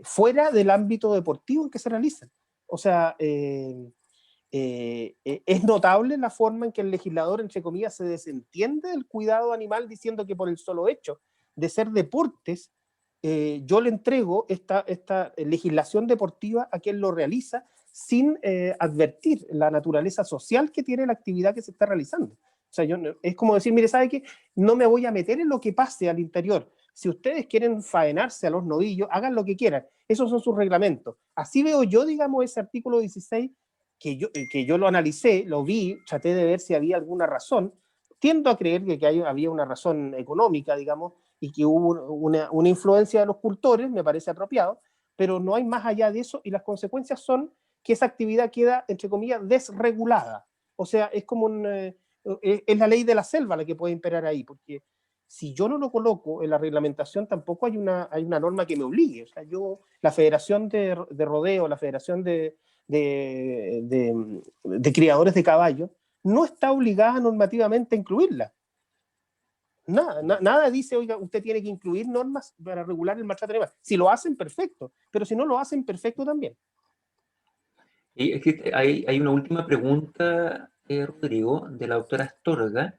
[SPEAKER 2] fuera del ámbito deportivo en que se realizan. O sea, es notable la forma en que el legislador, entre comillas, se desentiende del cuidado animal diciendo que por el solo hecho de ser deportes, yo le entrego esta legislación deportiva a quien lo realiza sin advertir la naturaleza social que tiene la actividad que se está realizando. O sea, es como decir, mire, ¿sabe qué? No me voy a meter en lo que pase al interior. Si ustedes quieren faenarse a los novillos, hagan lo que quieran. Esos son sus reglamentos. Así veo yo, digamos, ese artículo 16 que yo lo analicé, lo vi, traté de ver si había alguna razón. Tiendo a creer que había una razón económica, digamos, y que hubo una influencia de los cultores, me parece apropiado, pero no hay más allá de eso y las consecuencias son que esa actividad queda, entre comillas, desregulada. O sea, es como es la ley de la selva la que puede imperar ahí, porque si yo no lo coloco en la reglamentación, tampoco hay una norma que me obligue. O sea, la Federación de Rodeo, la Federación de criadores de caballos, no está obligada normativamente a incluirla. Nada dice, oiga, usted tiene que incluir normas para regular el maltrato animal. Si lo hacen, perfecto, pero si no lo hacen, perfecto también.
[SPEAKER 1] Y hay una última pregunta, Rodrigo, de la doctora Astorga,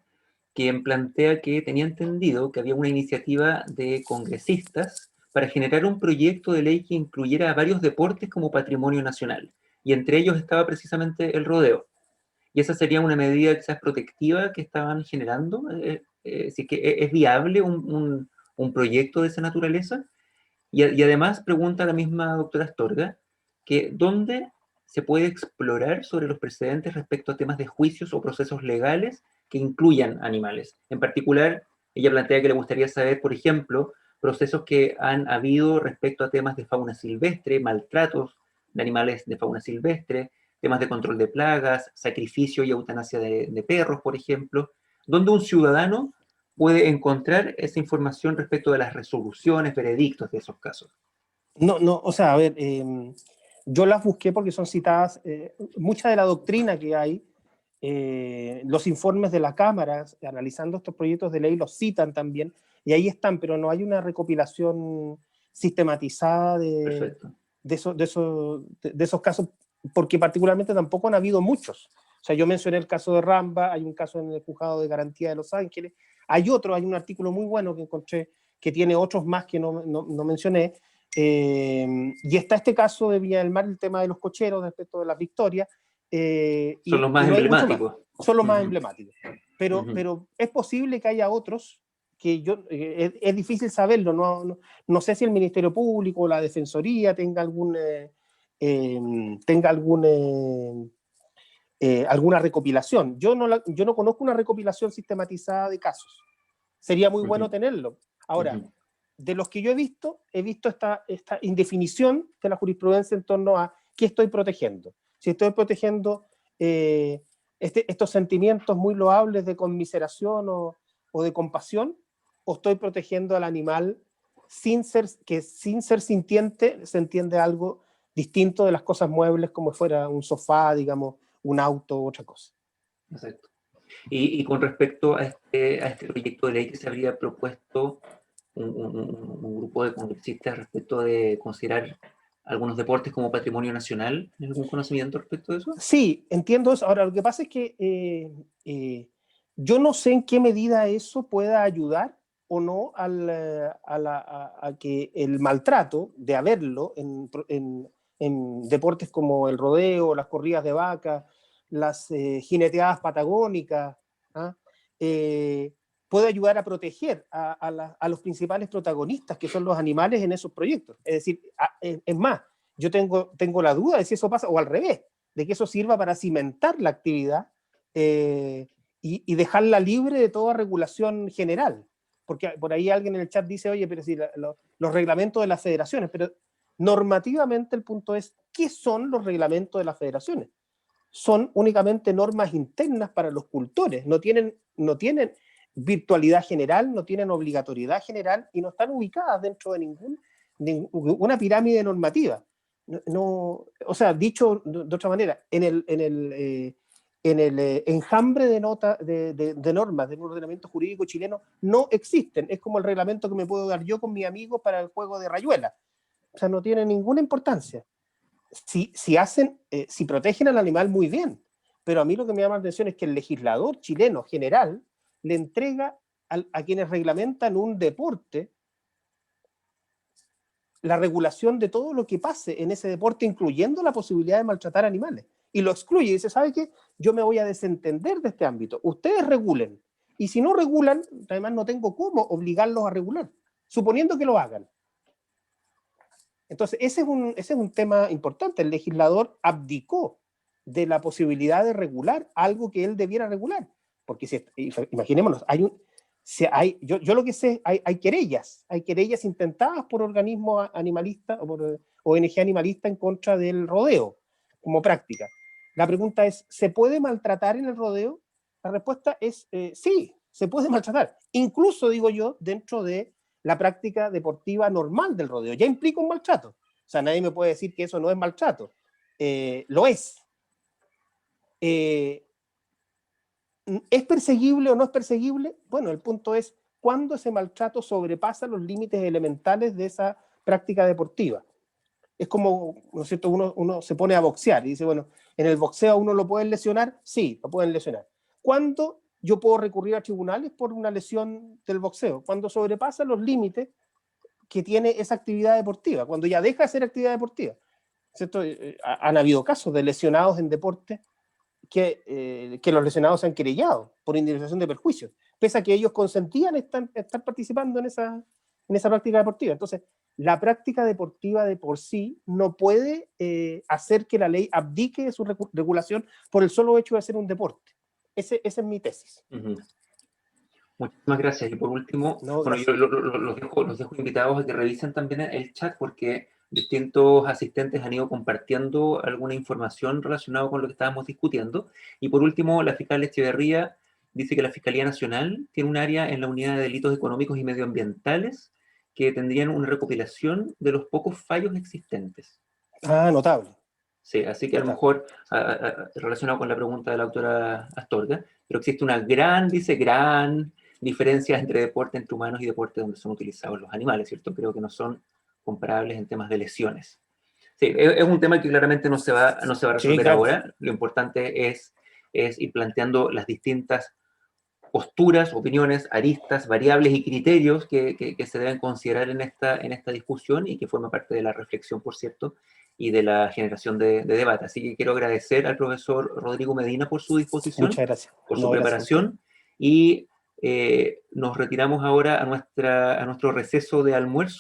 [SPEAKER 1] quien plantea que tenía entendido que había una iniciativa de congresistas para generar un proyecto de ley que incluyera a varios deportes como patrimonio nacional, y entre ellos estaba precisamente el rodeo. Y esa sería una medida quizás protectiva que estaban generando, si es que es viable un proyecto de esa naturaleza. Y además pregunta la misma doctora Astorga que dónde se puede explorar sobre los precedentes respecto a temas de juicios o procesos legales que incluyan animales. En particular, ella plantea que le gustaría saber, por ejemplo, procesos que han habido respecto a temas de fauna silvestre, maltratos de animales de fauna silvestre, temas de control de plagas, sacrificio y eutanasia de perros, por ejemplo, donde un ciudadano puede encontrar esa información respecto de las resoluciones, veredictos de esos casos.
[SPEAKER 2] No, o sea, a ver, yo las busqué porque son citadas, mucha de la doctrina que hay, los informes de la Cámara analizando estos proyectos de ley los citan también, y ahí están, pero no hay una recopilación sistematizada
[SPEAKER 1] Perfecto.
[SPEAKER 2] de esos casos porque particularmente tampoco han habido muchos. O sea, yo mencioné el caso de Ramba, hay un caso en el juzgado de garantía de Los Ángeles, hay otro, hay un artículo muy bueno que encontré que tiene otros más que no mencioné, y está este caso de Viña del Mar, el tema de los cocheros respecto de las victorias,
[SPEAKER 1] Son los más
[SPEAKER 2] y no hay mucho más,
[SPEAKER 1] emblemáticos.
[SPEAKER 2] son los más emblemáticos. Pero es posible que haya otros que es difícil saberlo, no sé si el Ministerio Público o la Defensoría tenga alguna recopilación. Yo no conozco una recopilación sistematizada de casos. Sería muy bueno tenerlo. Ahora, de los que yo he visto esta indefinición de la jurisprudencia en torno a qué estoy protegiendo. Si estoy protegiendo estos sentimientos muy loables de conmiseración o de compasión, o estoy protegiendo al animal sin ser sintiente, se entiende algo distinto de las cosas muebles como fuera un sofá, digamos, un auto u otra cosa.
[SPEAKER 1] Exacto. Y con respecto a este proyecto de ley que se habría propuesto un grupo de congresistas respecto de considerar algunos deportes como patrimonio nacional, ¿tienes algún conocimiento respecto de eso?
[SPEAKER 2] Sí, entiendo eso. Ahora, lo que pasa es que yo no sé en qué medida eso pueda ayudar o no a que el maltrato de haberlo en deportes como el rodeo, las corridas de vacas, las jineteadas patagónicas, ¿ah? Puede ayudar a proteger a los principales protagonistas, que son los animales en esos proyectos. Es decir, es más, yo tengo la duda de si eso pasa, o al revés, de que eso sirva para cimentar la actividad y dejarla libre de toda regulación general. Porque por ahí alguien en el chat dice, oye, pero si los reglamentos de las federaciones, pero normativamente el punto es, ¿qué son los reglamentos de las federaciones? Son únicamente normas internas para los cultores, no tienen virtualidad general, no tienen obligatoriedad general y no están ubicadas dentro de ninguna pirámide normativa. O sea, dicho de otra manera, en el enjambre de normas del ordenamiento jurídico chileno no existen. Es como el reglamento que me puedo dar yo con mi amigo para el juego de rayuela. O sea, no tiene ninguna importancia. Si protegen al animal, muy bien. Pero a mí lo que me llama la atención es que el legislador chileno general le entrega a quienes reglamentan un deporte la regulación de todo lo que pase en ese deporte, incluyendo la posibilidad de maltratar animales. Y lo excluye y dice, ¿sabe qué? Yo me voy a desentender de este ámbito. Ustedes regulen. Y si no regulan, además no tengo cómo obligarlos a regular, suponiendo que lo hagan. Entonces, ese es un tema importante. El legislador abdicó de la posibilidad de regular algo que él debiera regular. Porque imaginémonos, yo lo que sé, hay querellas intentadas por organismos animalistas o por ONG animalista en contra del rodeo como práctica. La pregunta es, ¿se puede maltratar en el rodeo? La respuesta es sí, se puede maltratar. Incluso, digo yo, dentro de la práctica deportiva normal del rodeo. Ya implica un maltrato. O sea, nadie me puede decir que eso no es maltrato. Lo es. ¿Es perseguible o no es perseguible? Bueno, el punto es cuándo ese maltrato sobrepasa los límites elementales de esa práctica deportiva. Es como, ¿no es cierto?, uno se pone a boxear y dice, bueno, ¿en el boxeo a uno lo pueden lesionar? Sí, lo pueden lesionar. ¿Cuándo yo puedo recurrir a tribunales por una lesión del boxeo? Cuando sobrepasa los límites que tiene esa actividad deportiva, cuando ya deja de ser actividad deportiva. ¿Cierto? Han habido casos de lesionados en deporte que los lesionados se han querellado por indemnización de perjuicios, pese a que ellos consentían estar participando en esa práctica deportiva. Entonces, la práctica deportiva de por sí no puede hacer que la ley abdique de su regulación por el solo hecho de ser un deporte. Esa es mi tesis.
[SPEAKER 1] Muchísimas gracias. Y por último,
[SPEAKER 2] No,
[SPEAKER 1] bueno, yo los dejo invitados a que revisen también el chat porque distintos asistentes han ido compartiendo alguna información relacionada con lo que estábamos discutiendo. Y por último, la fiscal Echeverría dice que la Fiscalía Nacional tiene un área en la Unidad de Delitos Económicos y Medioambientales que tendrían una recopilación de los pocos fallos existentes.
[SPEAKER 2] Ah, notable.
[SPEAKER 1] Sí, así que a lo mejor relacionado con la pregunta de la autora Astorga, pero existe una gran diferencia entre deporte entre humanos y deporte donde son utilizados los animales, ¿cierto? Creo que no son comparables en temas de lesiones. Sí, es un tema que claramente no se va a resolver
[SPEAKER 2] Sí, claro.
[SPEAKER 1] ahora. Lo importante es ir planteando las distintas posturas, opiniones, aristas, variables y criterios que se deben considerar en esta discusión y que forma parte de la reflexión, por cierto, y de la generación de debate. Así que quiero agradecer al profesor Rodrigo Medina por su disposición,
[SPEAKER 2] Muchas gracias.
[SPEAKER 1] por su
[SPEAKER 2] No, gracias a usted.
[SPEAKER 1] preparación, y nos retiramos ahora a nuestro receso de almuerzo.